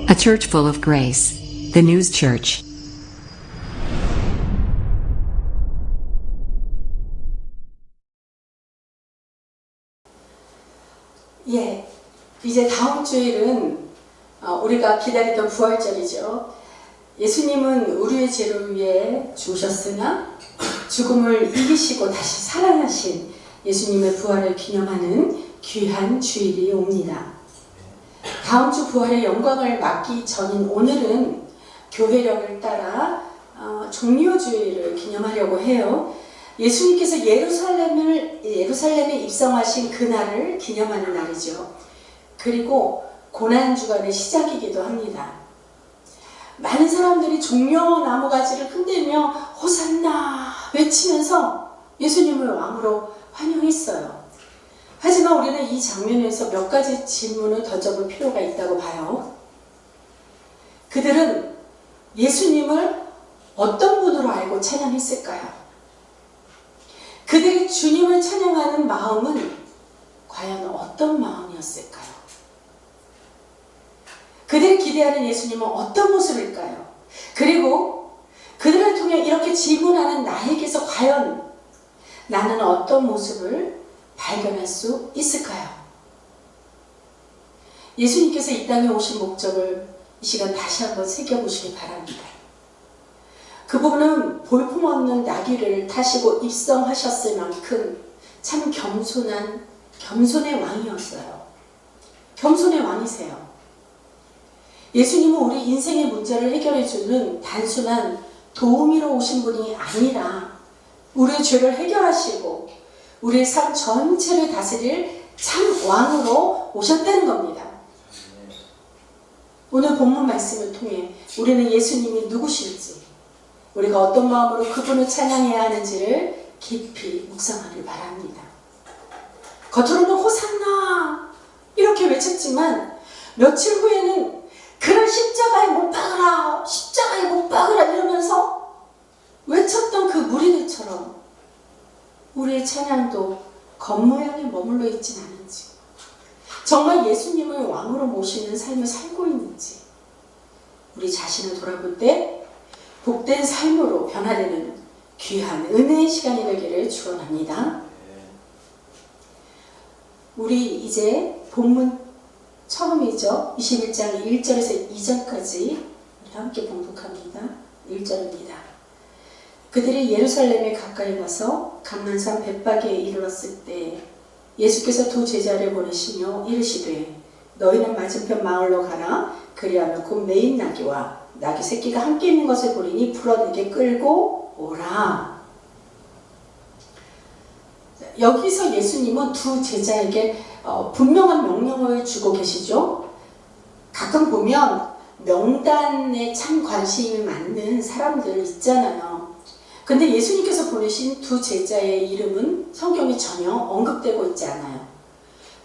A church full of grace. The News Church. 예, 이제 다음 주일은 우리가 기다리던 부활절이죠. 예수님은 우리의 죄를 위해 죽으셨으나 죽음을 이기시고 다시 살아나신 예수님의 부활을 기념하는 귀한 주일이 옵니다. 다음 주 부활의 영광을 맞기 전인 오늘은 교회력을 따라 종료주일을 기념하려고 해요. 예수님께서 예루살렘에 입성하신 그날을 기념하는 날이죠. 그리고 고난주간의 시작이기도 합니다. 많은 사람들이 종려 나무가지를 흔들며 호산나 외치면서 예수님을 왕으로 환영했어요. 하지만 우리는 이 장면에서 몇 가지 질문을 던져볼 필요가 있다고 봐요. 그들은 예수님을 어떤 분으로 알고 찬양했을까요? 그들이 주님을 찬양하는 마음은 과연 어떤 마음이었을까요? 그들이 기대하는 예수님은 어떤 모습일까요? 그리고 그들을 통해 이렇게 질문하는 나에게서 과연 나는 어떤 모습을 발견할 수 있을까요? 예수님께서 이 땅에 오신 목적을 이 시간 다시 한번 새겨보시기 바랍니다. 그분은 볼품없는 나귀를 타시고 입성하셨을 만큼 참 겸손의 왕이었어요. 겸손의 왕이세요. 예수님은 우리 인생의 문제를 해결해주는 단순한 도우미로 오신 분이 아니라 우리의 죄를 해결하시고 우리의 삶 전체를 다스릴 참 왕으로 오셨다는 겁니다. 오늘 본문 말씀을 통해 우리는 예수님이 누구신지, 우리가 어떤 마음으로 그분을 찬양해야 하는지를 깊이 묵상하길 바랍니다. 겉으로는 호산나 이렇게 외쳤지만 며칠 후에는 그를 십자가에 못 박으라, 십자가에 못 박으라 이러면서 외쳤던 그 무리들처럼 우리의 찬양도 겉모양에 머물러 있진 않은지, 정말 예수님을 왕으로 모시는 삶을 살고 있는지 우리 자신을 돌아볼 때 복된 삶으로 변화되는 귀한 은혜의 시간이 되기를 축원합니다. 우리 이제 본문 처음이죠. 21장 1절에서 2절까지 우리 함께 봉독합니다. 1절입니다. 그들이 예루살렘에 가까이 가서 감난산 벳바게에 이르렀을 때 예수께서 두 제자를 보내시며 이르시되 너희는 맞은편 마을로 가라. 그리하면 곧 매인 나귀와 나귀 새끼가 함께 있는 것을 보리니 풀어 내게 끌고 오라. 여기서 예수님은 두 제자에게 분명한 명령을 주고 계시죠. 가끔 보면 명단에 참 관심이 많는 사람들 있잖아요. 근데 예수님께서 보내신 두 제자의 이름은 성경에 전혀 언급되고 있지 않아요.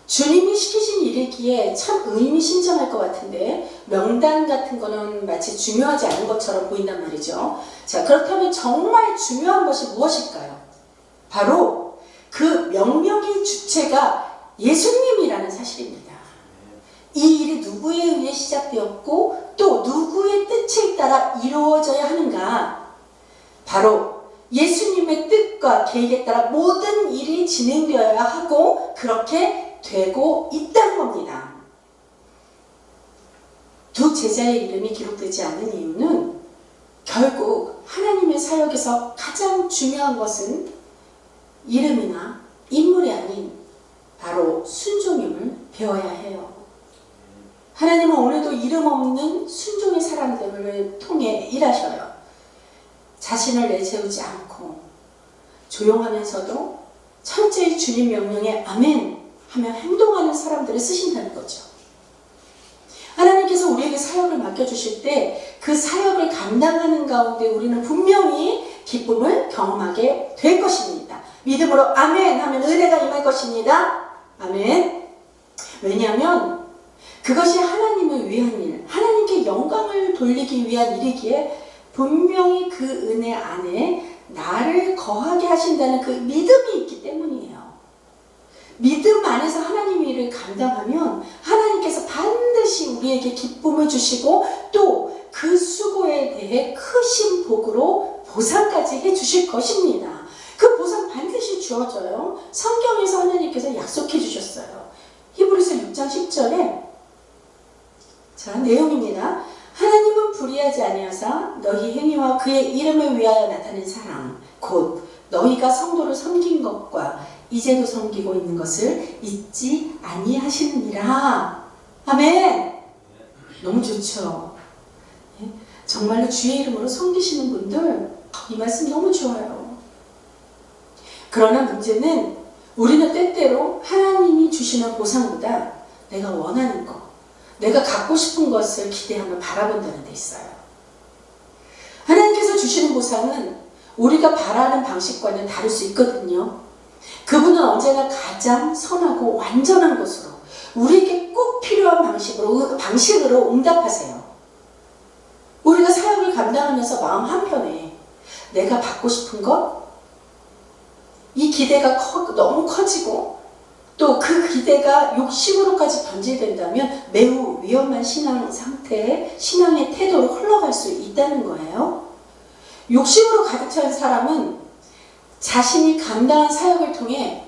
주님이 시키신 일이기에 참 의미심장할 것 같은데 명단 같은 거는 마치 중요하지 않은 것처럼 보인단 말이죠. 자, 그렇다면 정말 중요한 것이 무엇일까요? 바로 그 명령의 주체가 예수님이라는 사실입니다. 이 일이 누구에 의해 시작되었고 또 누구의 뜻에 따라 이루어져야 하는가? 바로 예수님의 뜻과 계획에 따라 모든 일이 진행되어야 하고 그렇게 되고 있다는 겁니다. 두 제자의 이름이 기록되지 않는 이유는 결국 하나님의 사역에서 가장 중요한 것은 이름이나 인물이 아닌 바로 순종임을 배워야 해요. 하나님은 오늘도 이름 없는 순종의 사람들을 통해 일하셔요. 자신을 내세우지 않고 조용하면서도 철저히 주님 명령에 아멘 하며 행동하는 사람들을 쓰신다는 거죠. 하나님께서 우리에게 사역을 맡겨주실 때 그 사역을 감당하는 가운데 우리는 분명히 기쁨을 경험하게 될 것입니다. 믿음으로 아멘 하면 은혜가 임할 것입니다. 아멘. 왜냐하면 그것이 하나님을 위한 일, 하나님께 영광을 돌리기 위한 일이기에 분명히 그 은혜 안에 나를 거하게 하신다는 그 믿음이 있기 때문이에요. 믿음 안에서 하나님의 일을 감당하면 하나님께서 반드시 우리에게 기쁨을 주시고 또 그 수고에 대해 크신 복으로 보상까지 해주실 것입니다. 그 보상 반드시 주어져요. 성경에서 하나님께서 약속해 주셨어요. 히브리서 6장 10절에 자, 내용입니다. 하나님은 불의하지 아니하사 너희 행위와 그의 이름을 위하여 나타낸 사랑 곧 너희가 성도를 섬긴 것과 이제도 섬기고 있는 것을 잊지 아니하시느니라. 아멘. 너무 좋죠. 정말로 주의 이름으로 섬기시는 분들 이 말씀 너무 좋아요. 그러나 문제는 우리는 때때로 하나님이 주시는 보상보다 내가 원하는 것, 내가 갖고 싶은 것을 기대하며 바라본다는 데 있어요. 하나님께서 주시는 보상은 우리가 바라는 방식과는 다를 수 있거든요. 그분은 언제나 가장 선하고 완전한 것으로 우리에게 꼭 필요한 방식으로 응답하세요. 우리가 사역을 감당하면서 마음 한편에 내가 받고 싶은 것, 이 기대가 너무 커지고 또 그 기대가 욕심으로까지 변질된다면 매우 위험한 신앙 상태에 신앙의 태도로 흘러갈 수 있다는 거예요. 욕심으로 가득 찬 사람은 자신이 감당한 사역을 통해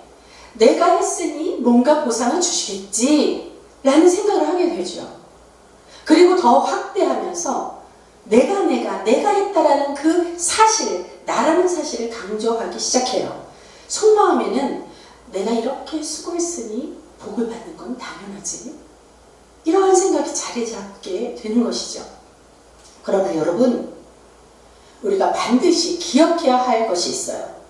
내가 했으니 뭔가 보상을 주시겠지 라는 생각을 하게 되죠. 그리고 더 확대하면서 내가 했다라는 그 사실, 나라는 사실을 강조하기 시작해요. 속마음에는 내가 이렇게 수고했으니 복을 받는 건 당연하지. 이러한 생각이 자리 잡게 되는 것이죠. 그러나 여러분, 우리가 반드시 기억해야 할 것이 있어요.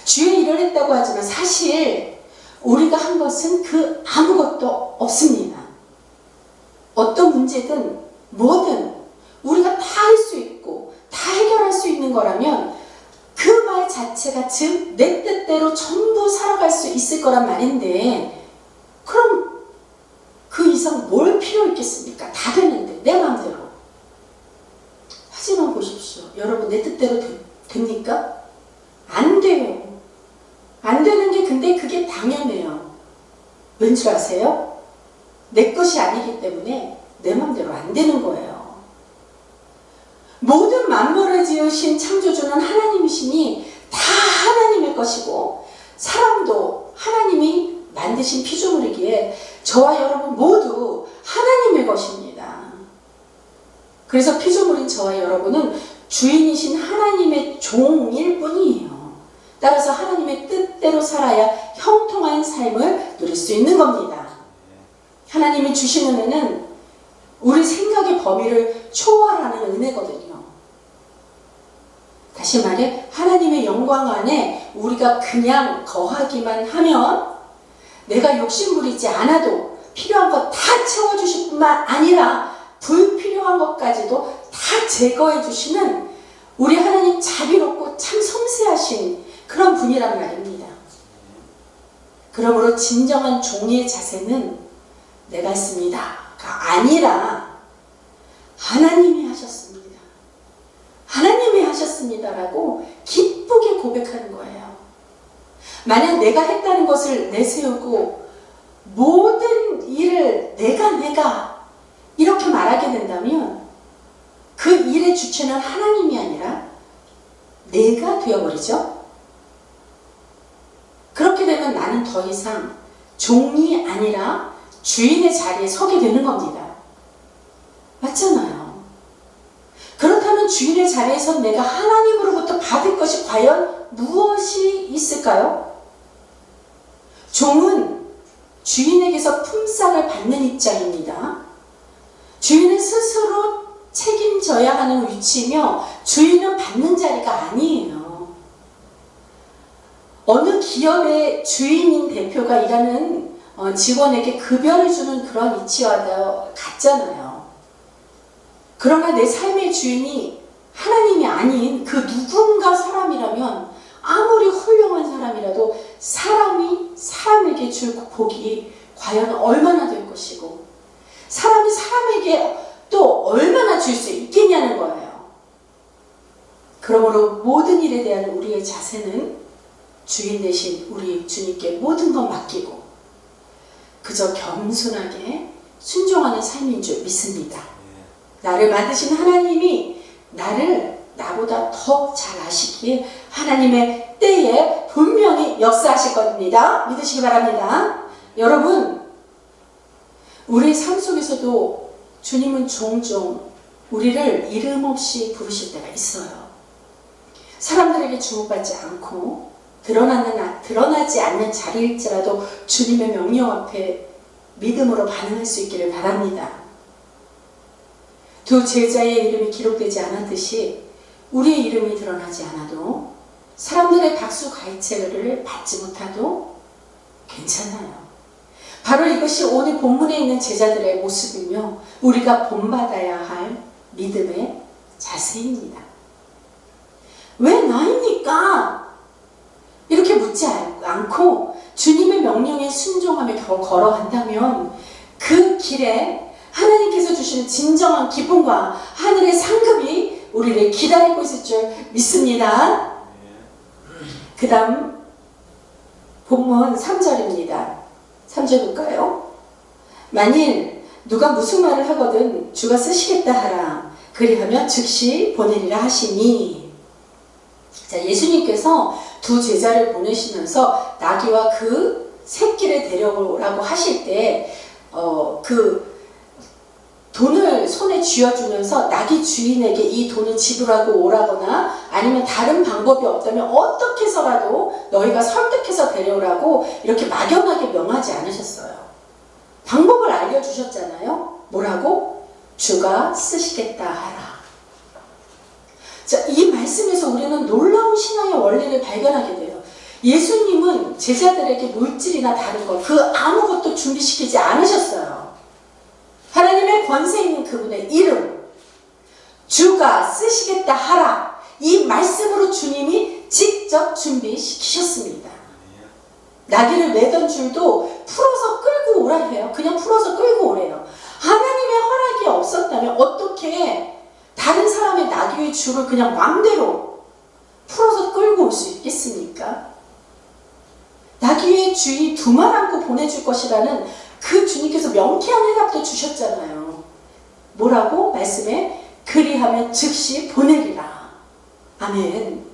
주의 일을 했다고 하지만 사실 우리가 한 것은 그 아무것도 없습니다. 어떤 문제든 뭐든 우리가 다 할 수 있고 다 해결할 수 있는 거라면 그 말 자체가 즉 내 뜻대로 전부 살아갈 수 있을 거란 말인데 그럼 그 이상 뭘 필요 있겠습니까? 다 되는데 내 마음대로. 하지만 보십시오. 여러분 내 뜻대로 됩니까? 안 돼요. 안 되는 게 근데 그게 당연해요. 왠 줄 아세요? 내 것이 아니기 때문에 내 마음대로 안 되는 거예요. 모든 만물을 지으신 창조주는 하나님이시니 다 하나님의 것이고 사람도 하나님이 만드신 피조물이기에 저와 여러분 모두 하나님의 것입니다. 그래서 피조물인 저와 여러분은 주인이신 하나님의 종일 뿐이에요. 따라서 하나님의 뜻대로 살아야 형통한 삶을 누릴 수 있는 겁니다. 하나님이 주시는 은혜는 우리 생각의 범위를 초월하는 은혜거든요. 다시 말해 하나님의 영광 안에 우리가 그냥 거하기만 하면 내가 욕심 부리지 않아도 필요한 것 다 채워주실 뿐만 아니라 불필요한 것까지도 다 제거해 주시는 우리 하나님 자비롭고 참 섬세하신 그런 분이란 말입니다. 그러므로 진정한 종의 자세는 내가 했습니다가 아니라 하나님이 하셨습니다. 하나님이 하셨습니다라고 기쁘게 고백하는 거예요. 만약 내가 했다는 것을 내세우고 모든 일을 내가 이렇게 말하게 된다면 그 일의 주체는 하나님이 아니라 내가 되어버리죠. 그렇게 되면 나는 더 이상 종이 아니라 주인의 자리에 서게 되는 겁니다. 맞잖아요. 그렇다면 주인의 자리에서 내가 하나님으로부터 받을 것이 과연 무엇이 있을까요? 종은 주인에게서 품삯을 받는 입장입니다. 주인은 스스로 책임져야 하는 위치이며 주인은 받는 자리가 아니에요. 어느 기업의 주인인 대표가 일하는 직원에게 급여를 주는 그런 위치와 같잖아요. 그러나 내 삶의 주인이 하나님이 아닌 그 누군가 사람이라면 아무리 훌륭한 사람이라도 사람이 사람에게 줄 복이 과연 얼마나 될 것이고 사람이 사람에게 또 얼마나 줄 수 있겠냐는 거예요. 그러므로 모든 일에 대한 우리의 자세는 주인 대신 우리 주님께 모든 것 맡기고 그저 겸손하게 순종하는 삶인 줄 믿습니다. 나를 만드신 하나님이 나를 나보다 더 잘 아시기에 하나님의 때에 분명히 역사하실 겁니다. 믿으시기 바랍니다. 여러분, 우리의 삶 속에서도 주님은 종종 우리를 이름 없이 부르실 때가 있어요. 사람들에게 주목받지 않고 드러나지 않는 자리일지라도 주님의 명령 앞에 믿음으로 반응할 수 있기를 바랍니다. 두 제자의 이름이 기록되지 않았듯이 우리의 이름이 드러나지 않아도 사람들의 박수 갈채를 받지 못해도 괜찮아요. 바로 이것이 오늘 본문에 있는 제자들의 모습이며 우리가 본받아야 할 믿음의 자세입니다. 왜 나입니까? 이렇게 묻지 않고 주님의 명령에 순종하며 걸어간다면 그 길에 하나님께서 주시는 진정한 기쁨과 하늘의 상급이 우리를 기다리고 있을 줄 믿습니다. 그 다음 본문 3절입니다. 3절 볼까요? 만일 누가 무슨 말을 하거든 주가 쓰시겠다 하라. 그리하면 즉시 보내리라 하시니. 자, 예수님께서 두 제자를 보내시면서 나귀와 그 새끼를 데려오라고 하실 때 그 돈을 손에 쥐어주면서 나귀 주인에게 이 돈을 지불하고 오라거나 아니면 다른 방법이 없다면 어떻게 해서라도 너희가 설득해서 데려오라고 이렇게 막연하게 명하지 않으셨어요. 방법을 알려주셨잖아요. 뭐라고? 주가 쓰시겠다 하라. 자, 이 말씀에서 우리는 놀라운 신앙의 원리를 발견하게 돼요. 예수님은 제자들에게 물질이나 다른 것, 그 아무것도 준비시키지 않으셨어요. 하나님의 권세 있는 그분의 이름, 주가 쓰시겠다 하라. 이 말씀으로 주님이 직접 준비시키셨습니다. 나귀를 매던 줄도 풀어서 끌고 오라 해요. 그냥 풀어서 끌고 오래요. 하나님의 허락이 없었다면 어떻게 다른 사람의 나귀의 줄을 그냥 맘대로 풀어서 끌고 올 수 있겠습니까? 나귀의 주인 두 말 안고 보내줄 것이라는 그 주님께서 명쾌한 해답도 주셨잖아요. 뭐라고? 말씀에 그리하면 즉시 보내리라. 아멘.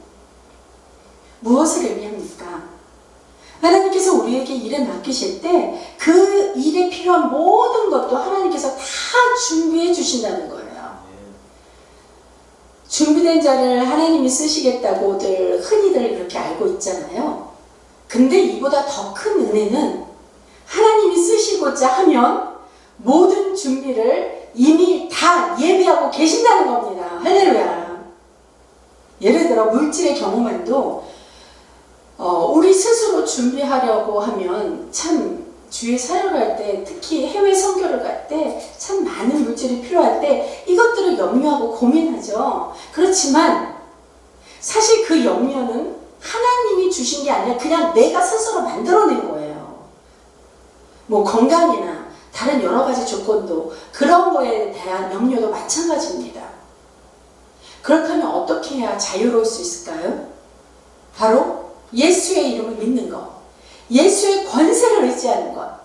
무엇을 의미합니까? 하나님께서 우리에게 일을 맡기실 때 그 일에 필요한 모든 것도 하나님께서 다 준비해 주신다는 거예요. 준비된 자를 하나님이 쓰시겠다고들 흔히들 그렇게 알고 있잖아요. 근데 이보다 더 큰 은혜는 하나님이 쓰시고자 하면 모든 준비를 이미 다 예비하고 계신다는 겁니다. 할렐루야. 예를 들어 물질의 경우만도 우리 스스로 준비하려고 하면 참 주의 사역할 때 특히 해외 선교를 갈 때 참 많은 물질이 필요할 때 이것들을 염려하고 고민하죠. 그렇지만 사실 그 염려는 하나님이 주신 게 아니라 그냥 내가 스스로 만들어낸 거예요. 뭐 건강이나 다른 여러 가지 조건도 그런 거에 대한 염려도 마찬가지입니다. 그렇다면 어떻게 해야 자유로울 수 있을까요? 바로 예수의 이름을 믿는 것, 예수의 권세를 의지하는 것.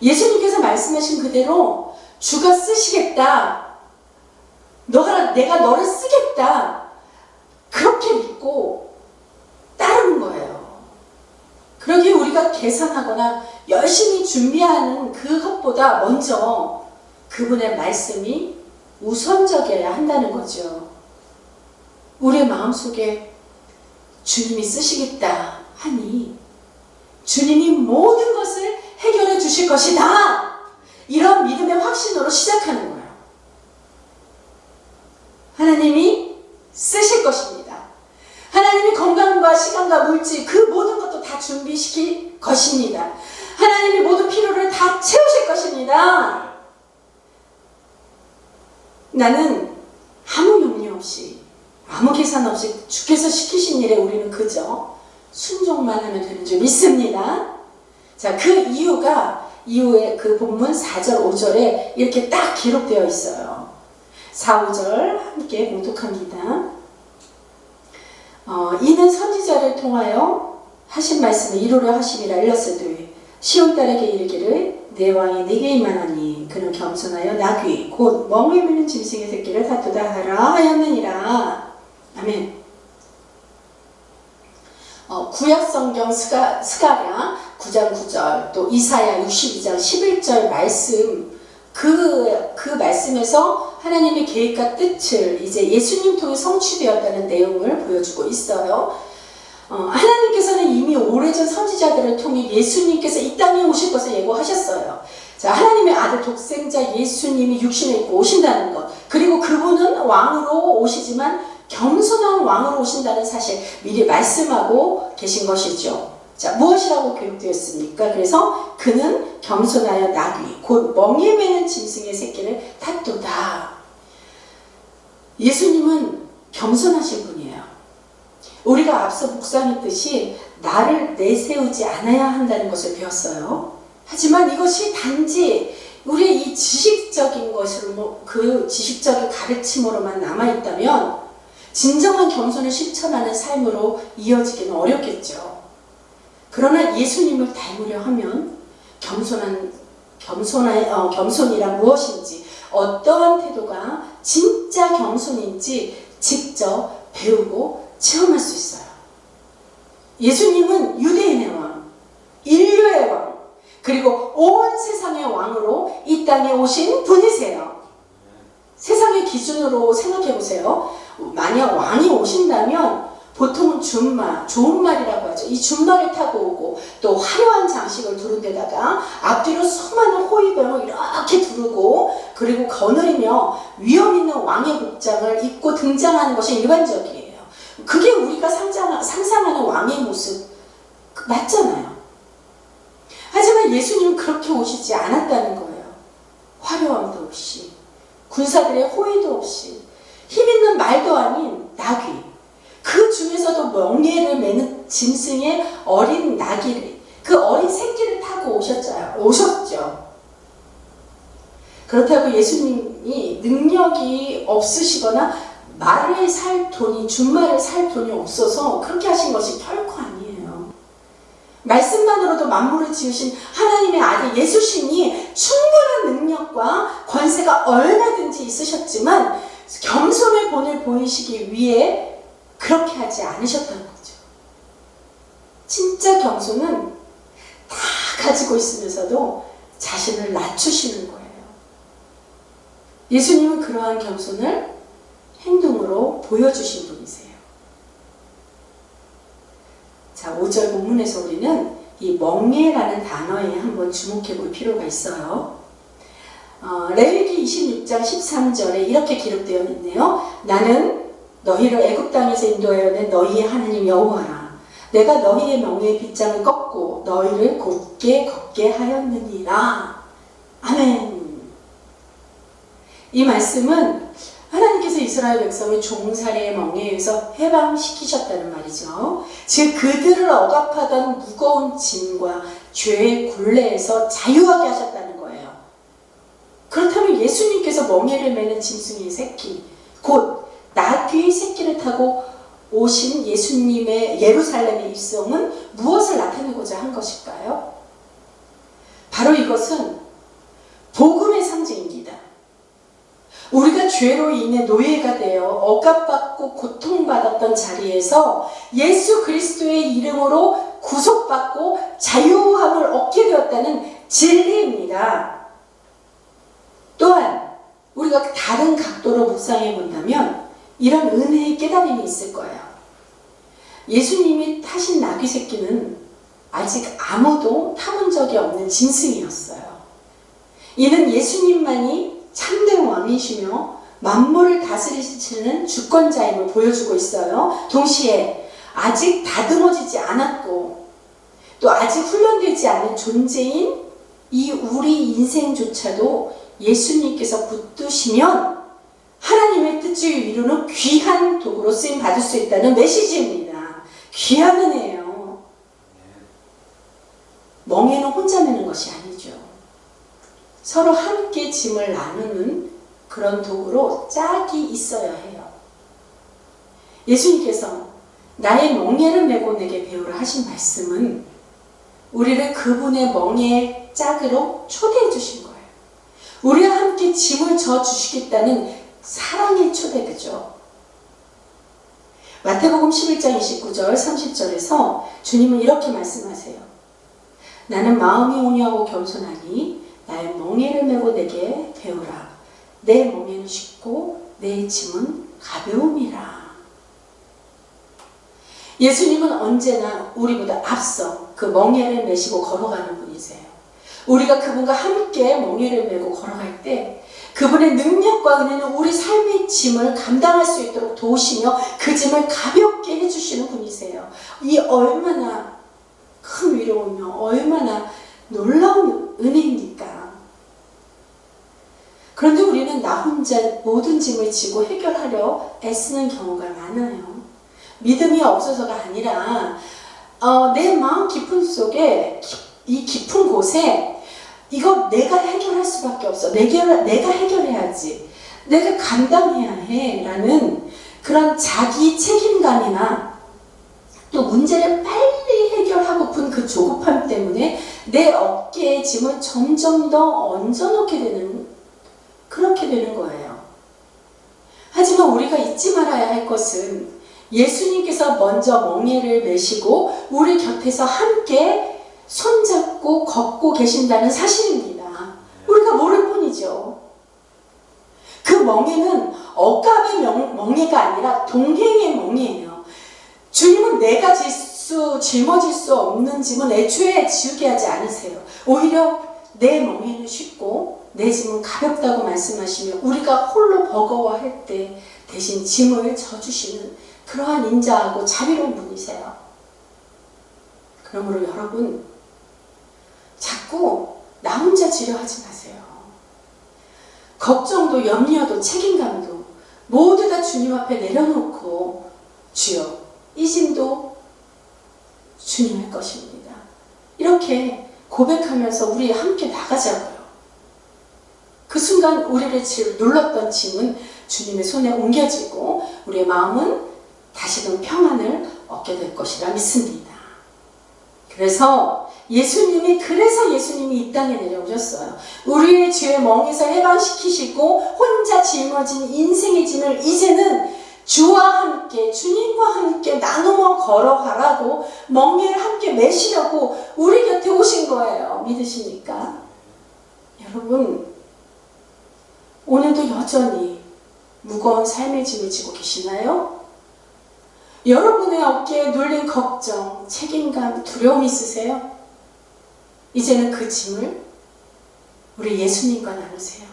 예수님께서 말씀하신 그대로 주가 쓰시겠다, 내가 너를 쓰겠다, 그렇게 믿고 따르는 거예요. 그러기에 우리가 계산하거나 열심히 준비하는 그것보다 먼저 그분의 말씀이 우선적이어야 한다는 거죠. 우리의 마음속에 주님이 쓰시겠다 하니 주님이 모든 것을 해결해 주실 것이다. 이런 믿음의 확신으로 시작하는 거예요. 하나님이 쓰실 것입니다. 하나님이 건강과 시간과 물질 그 모든 것도 다 준비시킬 것입니다. 하나님이 모든 필요를 다 채우실 것입니다. 나는 아무 염려 없이 아무 계산 없이 주께서 시키신 일에 우리는 그저 순종만 하면 되는 줄 믿습니다. 자, 그 이유가 이후에 그 본문 4절, 5절에 이렇게 딱 기록되어 있어요. 4, 5절 함께 봉독합니다. 이는 선지자를 통하여 하신 말씀을 이루려 하심이라 일렀으되 시온딸에게 이르기를 내 왕이 네게 임하나니 그는 겸손하여 나귀 곧 멍에 매는 짐승의 새끼를 다투다 하라 하였느니라. 아멘. 구약성경 스가랴 9장 9절 또 이사야 62장 11절 말씀 그 말씀에서 하나님의 계획과 뜻을 이제 예수님 통해 성취되었다는 내용을 보여주고 있어요. 하나님께서는 이미 오래전 선지자들을 통해 예수님께서 이 땅에 오실 것을 예고하셨어요. 자, 하나님의 아들 독생자 예수님이 육신에 입고 오신다는 것, 그리고 그분은 왕으로 오시지만 겸손한 왕으로 오신다는 사실 미리 말씀하고 계신 것이죠. 자, 무엇이라고 기록되었습니까? 그래서 그는 겸손하여 나귀 곧 멍에 매는 짐승의 새끼를 다투다. 예수님은 겸손하신 분이에요. 우리가 앞서 묵상했듯이 나를 내세우지 않아야 한다는 것을 배웠어요. 하지만 이것이 단지 우리의 이 지식적인 것으로 그 지식적인 가르침으로만 남아있다면 진정한 겸손을 실천하는 삶으로 이어지기는 어렵겠죠. 그러나 예수님을 닮으려 하면 겸손이란 무엇인지, 어떠한 태도가 진짜 겸손인지 직접 배우고 체험할 수 있어요. 예수님은 유대인의 왕, 인류의 왕, 그리고 온 세상의 왕으로 이 땅에 오신 분이세요. 세상의 기준으로 생각해 보세요. 만약 왕이 오신다면 보통은 준마, 좋은 말이라고 하죠. 이 준마를 타고 오고 또 화려한 장식을 두른 데다가 앞뒤로 수많은 호위병을 이렇게 두르고 그리고 거느리며 위험 있는 왕의 복장을 입고 등장하는 것이 일반적이에요. 그게 우리가 상상하는 왕의 모습 맞잖아요. 하지만 예수님은 그렇게 오시지 않았다는 거예요. 화려함도 없이, 군사들의 호위도 없이, 힘 있는 말도 아닌 나귀, 그 중에서도 멍에를 매는 짐승의 어린 나귀를, 그 어린 새끼를 타고 오셨죠. 그렇다고 예수님이 능력이 없으시거나 말을 살 돈이, 준말을 살 돈이 없어서 그렇게 하신 것이 결코 아니에요. 말씀만으로도 만물을 지으신 하나님의 아들 예수신이 충분한 능력과 권세가 얼마든지 있으셨지만 겸손의 본을 보이시기 위해 그렇게 하지 않으셨다는 거죠. 진짜 겸손은 다 가지고 있으면서도 자신을 낮추시는 거예요. 예수님은 그러한 겸손을 행동으로 보여주신 분이세요. 자, 5절 본문에서 우리는 이 멍에라는 단어에 한번 주목해 볼 필요가 있어요. 레위기 26장 13절에 이렇게 기록되어 있네요. 나는 너희를 애굽 땅에서 인도하여 낸 너희의 하나님 여호와라. 내가 너희의 멍에의 빗장을 꺾고 너희를 곧게 걷게 하였느니라. 아멘. 이 말씀은 하나님께서 이스라엘 백성을 종살이의 멍에에서 해방시키셨다는 말이죠. 즉 그들을 억압하던 무거운 짐과 죄의 굴레에서 자유하게 하셨다는 거예요. 그렇다면 예수님께서 멍에를 매는 짐승의 새끼, 곧 나귀의 새끼를 타고 오신 예수님의 예루살렘의 입성은 무엇을 나타내고자 한 것일까요? 바로 이것은 복음의 상징입니다. 우리가 죄로 인해 노예가 되어 억압받고 고통받았던 자리에서 예수 그리스도의 이름으로 구속받고 자유함을 얻게 되었다는 진리입니다. 또한 우리가 다른 각도로 묵상해 본다면 이런 은혜의 깨달음이 있을 거예요. 예수님이 타신 나귀 새끼는 아직 아무도 타본 적이 없는 짐승이었어요. 이는 예수님만이 참된 왕이시며 만물을 다스리시는 주권자임을 보여주고 있어요. 동시에 아직 다듬어지지 않았고 또 아직 훈련되지 않은 존재인 이 우리 인생조차도 예수님께서 붙드시면 하나님의 뜻을 이루는 귀한 도구로 쓰임 받을 수 있다는 메시지입니다. 귀한 은혜예요. 멍에는 혼자 매는 것이 아니죠. 서로 함께 짐을 나누는 그런 도구로 짝이 있어야 해요. 예수님께서 나의 멍에를 메고 내게 배우라 하신 말씀은 우리를 그분의 멍에 짝으로 초대해 주신 거예요. 우리와 함께 짐을 져 주시겠다는 사랑의 초대, 그죠? 마태복음 11장 29절 30절에서 주님은 이렇게 말씀하세요. 나는 마음이 온유하고 겸손하니 나의 멍에를 메고 내게 배우라. 내 멍에는 쉽고 내 짐은 가벼움이라. 예수님은 언제나 우리보다 앞서 그 멍에를 메시고 걸어가는 분이세요. 우리가 그분과 함께 멍에를 메고 걸어갈 때 그분의 능력과 은혜는 우리 삶의 짐을 감당할 수 있도록 도우시며 그 짐을 가볍게 해주시는 분이세요. 이 얼마나 큰 위로이며 얼마나 놀라운 은혜입니까? 그런데 우리는 나 혼자 모든 짐을 지고 해결하려 애쓰는 경우가 많아요. 믿음이 없어서가 아니라 내 마음 깊은 속에 이 깊은 곳에 이거 내가 해결할 수밖에 없어. 내가 해결해야지. 내가 감당해야 해. 라는 그런 자기 책임감이나 또 문제를 빨리 해결하고픈 그 조급함 때문에 내 어깨에 짐을 점점 더 얹어놓게 되는, 그렇게 되는 거예요. 하지만 우리가 잊지 말아야 할 것은 예수님께서 먼저 멍에를 메시고 우리 곁에서 함께 손잡고 걷고 계신다는 사실입니다. 우리가 모를 뿐이죠. 그 멍에는 억압의 멍에가 아니라 동행의 멍에예요. 주님은 내가 짊어질 수 없는 짐은 애초에 지우게 하지 않으세요. 오히려 내 멍에는 쉽고 내 짐은 가볍다고 말씀하시며 우리가 홀로 버거워할 때 대신 짐을 져주시는 그러한 인자하고 자비로운 분이세요. 그러므로 여러분, 자꾸 나 혼자 지려 하지 마세요. 걱정도 염려도 책임감도 모두 다 주님 앞에 내려놓고 주여, 이 짐도 주님의 것입니다. 이렇게 고백하면서 우리 함께 나가자고요. 그 순간 우리를 눌렀던 짐은 주님의 손에 옮겨지고 우리의 마음은 다시금 평안을 얻게 될 것이라 믿습니다. 그래서 예수님이 이 땅에 내려오셨어요. 우리의 죄의 멍에서 해방시키시고 혼자 짊어진 인생의 짐을 이제는 주와 함께, 주님과 함께 나누어 걸어가라고 멍에를 함께 메시려고 우리 곁에 오신 거예요. 믿으십니까? 여러분, 오늘도 여전히 무거운 삶의 짐을 지고 계시나요? 여러분의 어깨에 눌린 걱정, 책임감, 두려움 있으세요? 이제는 그 짐을 우리 예수님과 나누세요.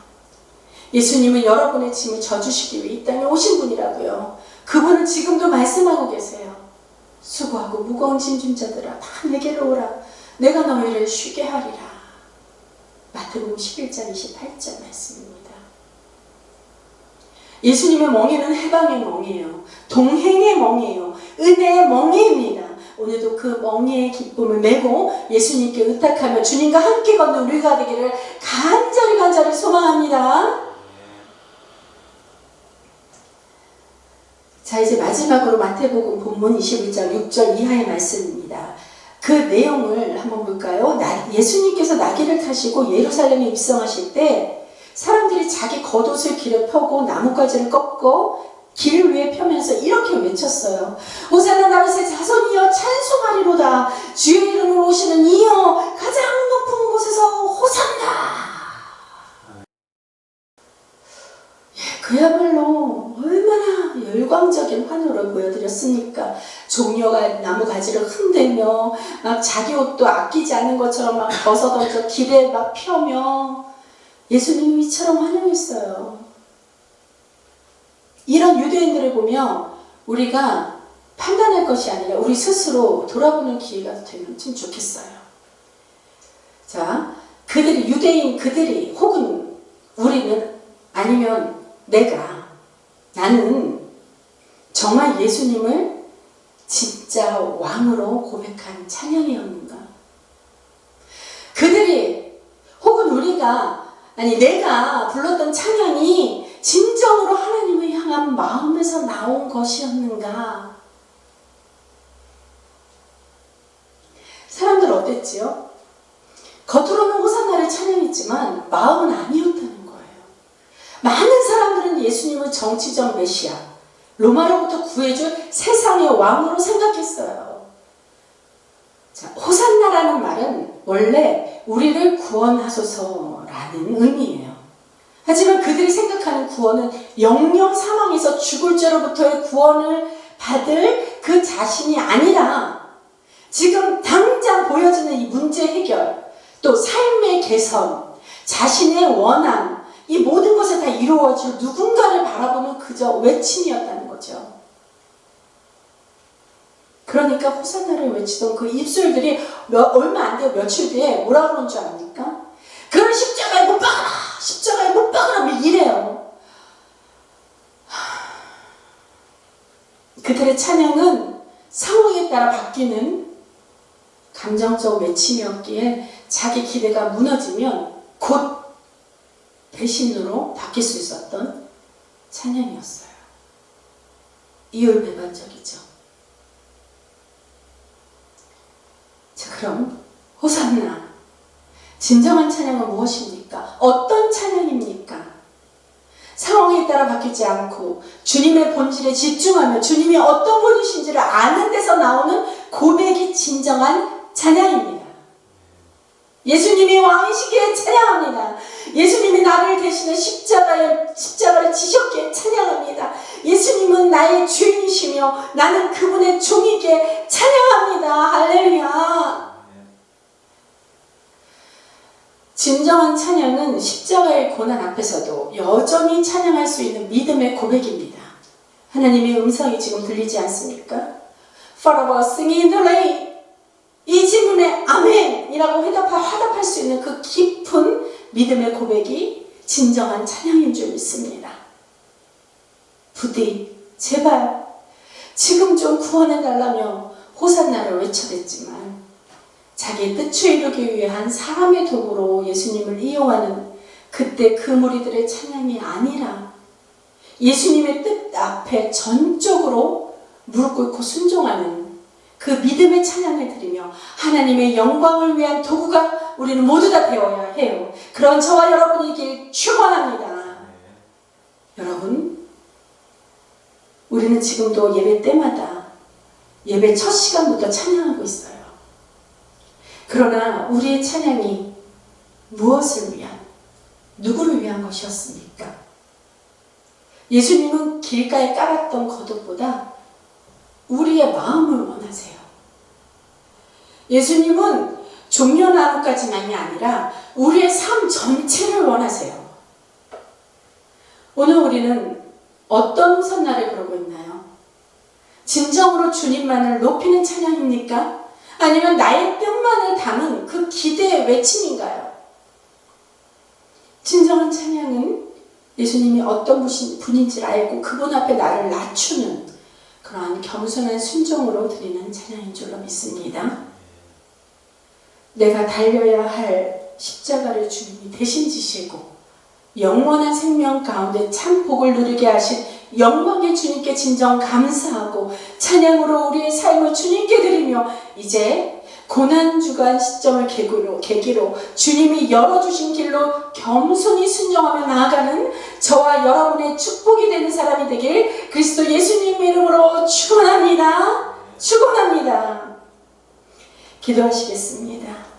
예수님은 여러분의 짐을 져주시기 위해 이 땅에 오신 분이라고요. 그분은 지금도 말씀하고 계세요. 수고하고 무거운 짐진 자들아, 다 내게로 오라. 내가 너희를 쉬게 하리라. 마태복음 11장 28절 말씀입니다. 예수님의 멍에는 해방의 멍이에요. 동행의 멍이에요. 은혜의 멍에입니다. 오늘도 그 멍에의 기쁨을 메고 예수님께 의탁하며 주님과 함께 걷는 우리가 되기를 간절히 소망합니다. 자, 이제 마지막으로 마태복음 본문 21장 6절 이하의 말씀입니다. 그 내용을 한번 볼까요? 예수님께서 나귀를 타시고 예루살렘에 입성하실 때 사람들이 자기 겉옷을 길에 펴고 나뭇가지를 꺾고 길 위에 펴면서 이렇게 외쳤어요. 호산나 다윗의 자손이여 찬송하리로다. 주의 이름으로 오시는 이여 가장 높은 곳에서 호산나. 그야말로 얼마나 열광적인 환호를 보여드렸습니까? 종려가 나무 가지를 흔들며 막 자기 옷도 아끼지 않은 것처럼 막 벗어던져 길에 막 펴며 예수님이 이처럼 환영했어요. 이런 유대인들을 보며 우리가 판단할 것이 아니라 우리 스스로 돌아보는 기회가 되면 참 좋겠어요. 자, 유대인 혹은 우리는 아니면 나는 정말 예수님을 진짜 왕으로 고백한 찬양이었는가? 내가 불렀던 찬양이 진정으로 하나님을 향한 마음에서 나온 것이었는가? 사람들 어땠지요? 겉으로는 호산나를 찬양했지만 마음은 아니었다는 거예요. 많은 사람들은 예수님을 정치적 메시아, 로마로부터 구해줄 세상의 왕으로 생각했어요. 자, 호산나라는 말은 원래 우리를 구원하소서라는 의미예요. 하지만 그들이 생각하는 구원은 영영 사망에서 죽을 죄로부터의 구원을 받을 그 자신이 아니라 지금 당장 보여지는 이 문제 해결, 또 삶의 개선, 자신의 원함, 이 모든 것을 다 이루어줄 누군가를 바라보는 그저 외침이었다는 거죠. 그러니까 호산나를 외치던 그 입술들이 얼마 안 돼요. 며칠 뒤에 뭐라 그런 줄 압니까? 그를 십자가에 못 박아라! 십자가에 못 박아라! 이래요. 그들의 찬양은 상황에 따라 바뀌는 감정적 외침이었기에 자기 기대가 무너지면 곧 배신으로 바뀔 수 있었던 찬양이었어요. 이율배반적이죠. 자, 그럼 호산나, 진정한 찬양은 무엇입니까? 어떤 찬양입니까? 상황에 따라 바뀌지 않고 주님의 본질에 집중하며 주님이 어떤 분이신지를 아는 데서 나오는 고백이 진정한 찬양입니다. 예수님이 왕이시기에 찬양합니다. 예수님이 나를 대신해 십자가를 지셨기에 찬양합니다. 예수님은 나의 주인이시며 나는 그분의 종이기에 찬양합니다. 할렐루야. 진정한 찬양은 십자가의 고난 앞에서도 여전히 찬양할 수 있는 믿음의 고백입니다. 하나님의 음성이 지금 들리지 않습니까? Forever singing in the rain. 이 질문에 아멘이라고 화답할 수 있는 그 깊은 믿음의 고백이 진정한 찬양인 줄 믿습니다. 부디 제발 지금 좀 구원해달라며 호산나를 외쳐댔지만 자기의 뜻을 이루기 위한 사람의 도구로 예수님을 이용하는 그때 그 무리들의 찬양이 아니라 예수님의 뜻 앞에 전적으로 무릎 꿇고 순종하는 그 믿음의 찬양을 드리며 하나님의 영광을 위한 도구가 우리는 모두 다 되어야 해요. 그런 저와 여러분이길 축원합니다. 여러분, 우리는 지금도 예배 때마다 예배 첫 시간부터 찬양하고 있어요. 그러나 우리의 찬양이 무엇을 위한, 누구를 위한 것이었습니까? 예수님은 길가에 깔았던 겉옷보다 우리의 마음을 원하세요. 예수님은 종려나무까지만이 아니라 우리의 삶 전체를 원하세요. 오늘 우리는 어떤 호산나를 부르고 있나요? 진정으로 주님만을 높이는 찬양입니까? 아니면 나의 뜻만을 담은 그 기대의 외침인가요? 진정한 찬양은 예수님이 어떤 분인지를 알고 그분 앞에 나를 낮추는 그러한 겸손한 순종으로 드리는 찬양인 줄로 믿습니다. 내가 달려야 할 십자가를 주님이 대신 지시고 영원한 생명 가운데 참 복을 누리게 하신 영광의 주님께 진정 감사하고 찬양으로 우리의 삶을 주님께 드리며 이제 고난주간 시점을 계기로 주님이 열어주신 길로 겸손히 순종하며 나아가는 저와 여러분의 축복이 되는 사람이 되길 그리스도 예수님 이름으로 축원합니다. 축원합니다. 기도하시겠습니다.